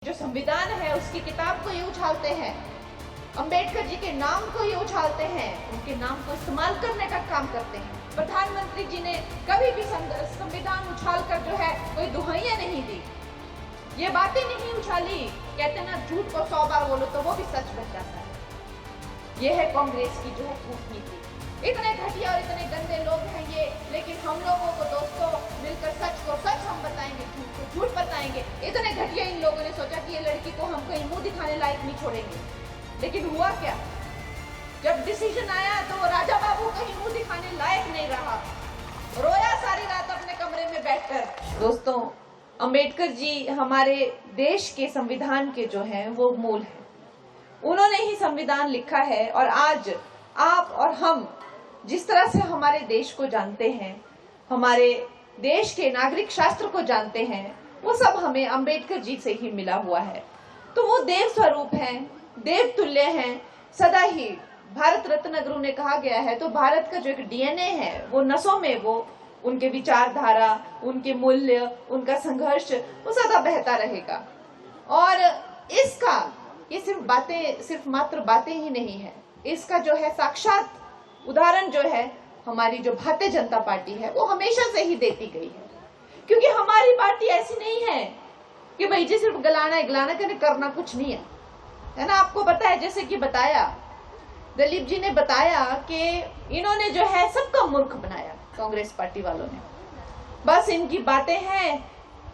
जो संविधान है उसकी किताब को ये उछालते हैं, अंबेडकर जी के नाम को ये उछालते हैं, उनके नाम को इस्तेमाल करने का काम करते हैं। प्रधानमंत्री जी ने कभी भी संविधान उछाल कर जो है कोई दुहाइयां नहीं दी, ये बातें नहीं उछाली। कहते ना झूठ को 100 बार बोलो तो वो भी सच बन जाता है। ये है कांग्रेस की जो है कूटनीति। इतने घटिया और इतने गंदे लोग हैं ये, लेकिन हम लोगों को दोस्तों मिलकर सच को सच हम बताएंगे, झूठ को झूठ बताएंगे। इतने घटिया इन लोगों ने सोचा कि ये लड़की को हम कहीं मुंह दिखाने लायक नहीं छोड़ेंगे, लेकिन हुआ क्या? जब डिसीजन आया तो वो राजा बाबू कहीं मुंह दिखाने लायक नहीं रहा, रोया सारी रात अपने कमरे में बैठकर। दोस्तों, अंबेडकर जी हमारे देश के संविधान के जो हैं वो मूल हैं। उन्होंने ही संविधान लिखा है और आज आप और हम जिस तरह से हमारे देश को जानते हैं, हमारे देश के नागरिक शास्त्र को जानते हैं, वो सब हमें अंबेडकर जी से ही मिला हुआ है। तो वो देव स्वरूप हैं, देव तुल्य हैं, सदा ही भारत रत्न अगर उन्हें कहा गया है तो भारत का जो एक डीएनए है वो नसों में, वो उनके विचारधारा, उनके मूल्य, उनका संघर्ष वो सदा बहता रहेगा। और इसका ये सिर्फ मात्र बातें ही नहीं है, इसका जो है साक्षात उदाहरण जो है हमारी जो भारतीय जनता पार्टी है वो हमेशा से ही देती गई है। क्योंकि हमारी पार्टी ऐसी नहीं है कि भाई जी सिर्फ गलाना करना कुछ नहीं है ना। आपको पता है, जैसे कि बताया दिलीप जी ने बताया कि इन्होंने जो है सबका मूर्ख बनाया कांग्रेस पार्टी वालों ने। बस इनकी बातें हैं,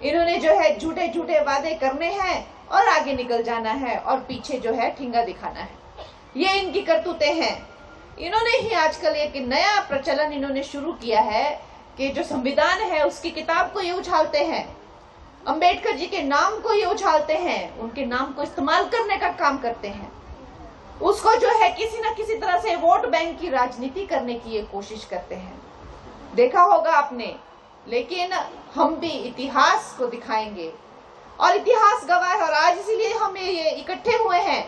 इन्होंने जो है झूठे झूठे वादे करने हैं और आगे निकल जाना है और पीछे जो है ठिंगा दिखाना है। ये इनकी करतूतें हैं। इन्होंने ही आजकल एक नया प्रचलन इन्होंने शुरू किया है कि जो संविधान है उसकी किताब को ये उछालते हैं, अंबेडकर जी के नाम को ये उछालते हैं, उनके नाम को इस्तेमाल करने का काम करते हैं। उसको जो है किसी न किसी तरह से वोट बैंक की राजनीति करने की ये कोशिश करते हैं। देखा होगा आपने, लेकिन हम भी इतिहास को दिखाएंगे और इतिहास गवाह है। और आज इसीलिए हम ये इकट्ठे हुए हैं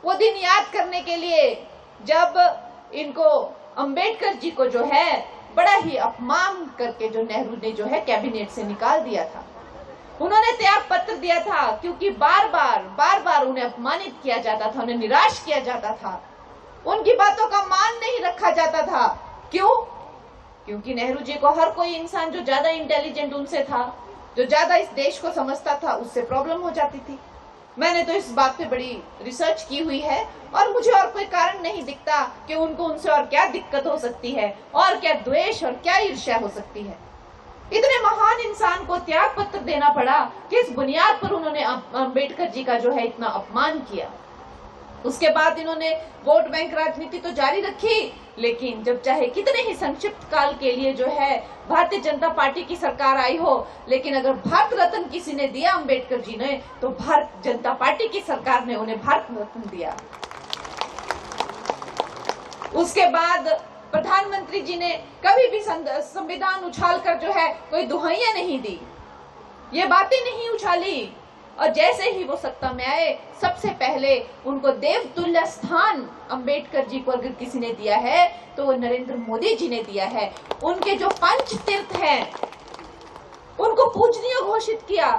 वो दिन याद करने के लिए जब इनको अंबेडकर जी को जो है बड़ा ही अपमान करके जो नेहरू ने जो है कैबिनेट से निकाल दिया था। उन्होंने त्याग पत्र दिया था क्योंकि बार बार उन्हें अपमानित किया जाता था, उन्हें निराश किया जाता था, उनकी बातों का मान नहीं रखा जाता था। क्यों? क्योंकि नेहरू जी को हर कोई इंसान जो ज्यादा इंटेलिजेंट उनसे था, जो ज्यादा इस देश को समझता था, उससे प्रॉब्लम हो जाती थी। मैंने तो इस बात पे बड़ी रिसर्च की हुई है और मुझे और कोई कारण नहीं दिखता कि उनको उनसे और क्या दिक्कत हो सकती है और क्या द्वेष और क्या ईर्ष्या हो सकती है। इतने महान इंसान को त्याग पत्र देना पड़ा कि इस बुनियाद पर उन्होंने अंबेडकर जी का जो है इतना अपमान किया। उसके बाद इन्होंने वोट बैंक राजनीति तो जारी रखी, लेकिन जब चाहे कितने ही संक्षिप्त काल के लिए जो है भारतीय जनता पार्टी की सरकार आई हो, लेकिन अगर भारत रत्न किसी ने दिया अंबेडकर जी ने, तो भारत जनता पार्टी की सरकार ने उन्हें भारत रत्न दिया। उसके बाद प्रधानमंत्री जी ने कभी भी संविधान उछाल कर जो है कोई दुहाइयां नहीं दी, ये बातें नहीं उछाली। और जैसे ही वो सत्ता में आए, सबसे पहले उनको देवतुल्य स्थान अंबेडकर जी को अगर किसी ने दिया है तो वो नरेंद्र मोदी जी ने दिया है। उनके जो पंच तीर्थ हैं उनको पूजनीय घोषित किया।